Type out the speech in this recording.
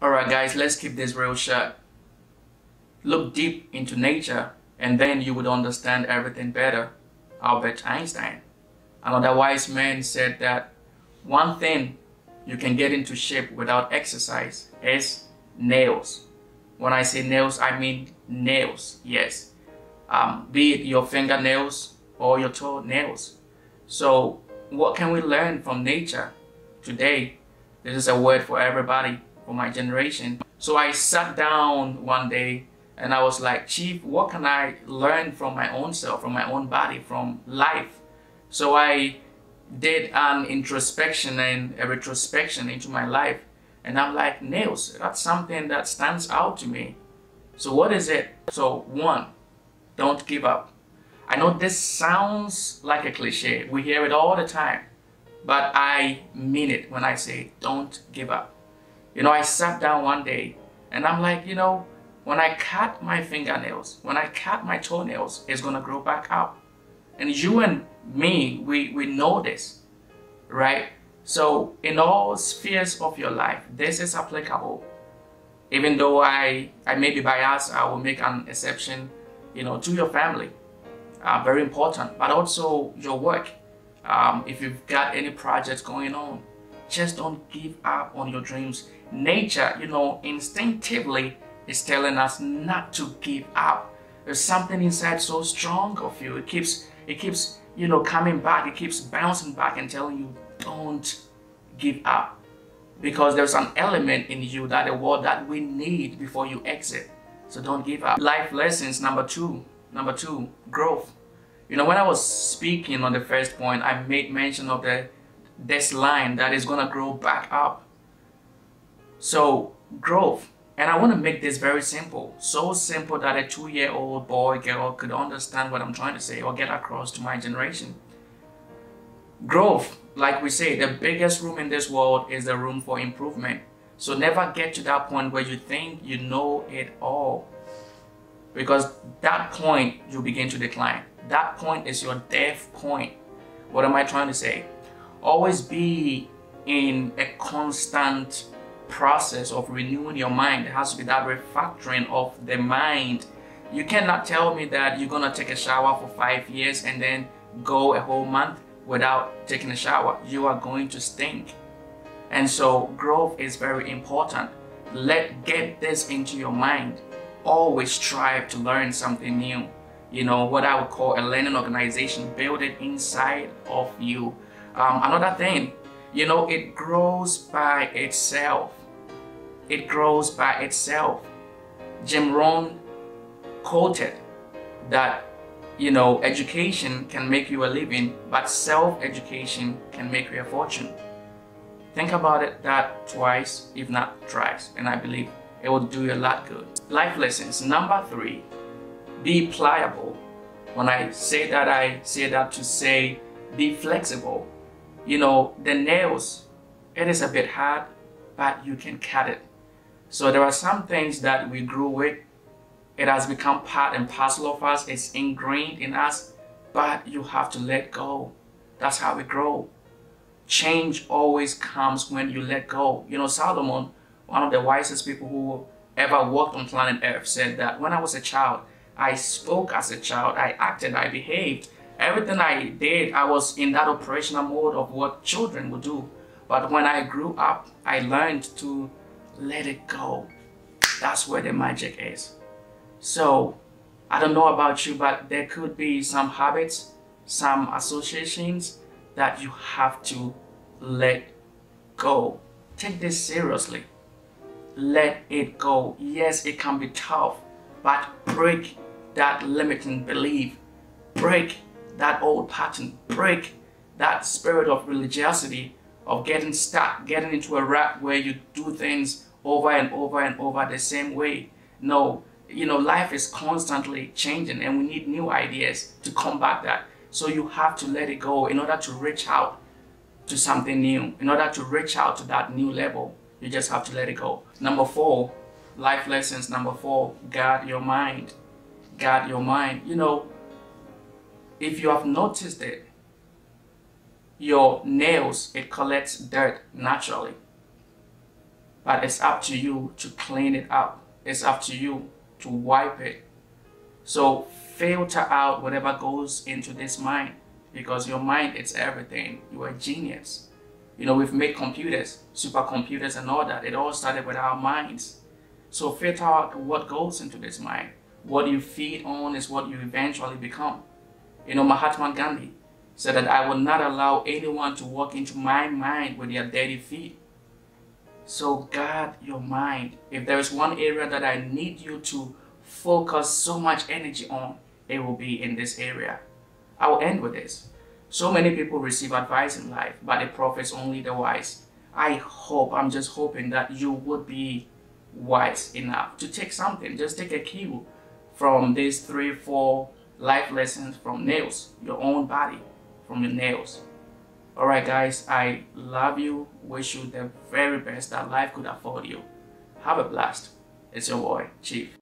Alright guys, let's keep this real short. Look deep into nature and then you would understand everything better. Albert Einstein. Another wise man said that one thing you can get into shape without exercise is nails. When I say nails, I mean nails, yes. Be it your fingernails or your toe nails. So what can we learn from nature today? This is a word for everybody, for my generation. So I sat down one day and I was like, Chief, what can I learn from my own self, from my own body, from life? So I did an introspection and a retrospection into my life. And I'm like, nails, that's something that stands out to me. So what is it? So one, don't give up. I know this sounds like a cliche. We hear it all the time. But I mean it when I say don't give up. I sat down one day and I'm like, when I cut my fingernails, when I cut my toenails, it's going to grow back up. And you and me, we know this, right? So in all spheres of your life, this is applicable. Even though I may be biased, I will make an exception, to your family. Very important, but also your work. If you've got any projects going on, just don't give up on your dreams. Nature, instinctively is telling us not to give up. There's something inside so strong of you. It keeps coming back. It keeps bouncing back and telling you, don't give up. Because there's an element in you that the world that we need before you exit. So don't give up. Life lessons, number two, growth. When I was speaking on the first point, I made mention of this line that is going to grow back up. So growth. And I want to make this very simple. So simple that a 2-year-old boy, girl could understand what I'm trying to say or get across to my generation. Growth, like we say, the biggest room in this world is the room for improvement. So never get to that point where you think you know it all. Because that point, you begin to decline. That point is your death point. What am I trying to say? Always be in a constant process of renewing your mind. There has to be that refactoring of the mind. You cannot tell me that you're going to take a shower for 5 years and then go a whole month without taking a shower. You are going to stink. And so growth is very important. Get this into your mind. Always strive to learn something new. What I would call a learning organization. Build it inside of you. Another thing, it grows by itself. It grows by itself. Jim Rohn quoted that, education can make you a living, but self-education can make you a fortune. Think about it that twice, if not thrice, and I believe it will do you a lot good. Life lessons. Number 3, be pliable. When I say that to say be flexible. The nails, it is a bit hard, but you can cut it. So there are some things that we grew with. It has become part and parcel of us. It's ingrained in us, but you have to let go. That's how we grow. Change always comes when you let go. Solomon, one of the wisest people who ever walked on planet Earth, said that when I was a child, I spoke as a child, I acted, I behaved. Everything I did, I was in that operational mode of what children would do. But when I grew up, I learned to let it go. That's where the magic is. So, I don't know about you, but there could be some habits, some associations that you have to let go. Take this seriously. Let it go. Yes, it can be tough, but break that limiting belief. Break that old pattern. Break that spirit of religiosity, of getting stuck, getting into a rut where you do things over and over and over the same way. No, life is constantly changing and we need new ideas to combat that. So you have to let it go in order to reach out to something new. In order to reach out to that new level, you just have to let it go. Number 4, life lessons. Number 4, guard your mind. Guard your mind. If you have noticed it, your nails, it collects dirt naturally. but it's up to you to clean it up. It's up to you to wipe it. So filter out whatever goes into this mind, because your mind is everything. You are a genius. You know, we've made computers, supercomputers and all that. It all started with our minds. So filter out what goes into this mind. What you feed on is what you eventually become. You know, Mahatma Gandhi said that I will not allow anyone to walk into my mind with their dirty feet. So guard your mind. If there is one area that I need you to focus so much energy on, it will be in this area. I will end with this. So many people receive advice in life, but it profits only the wise. I'm just hoping that you would be wise enough to take something. Just take a cue from these 3-4 life lessons from nails, your own body, from your nails. Alright guys, I love you, wish you the very best that life could afford you. Have a blast. It's your boy, Chief.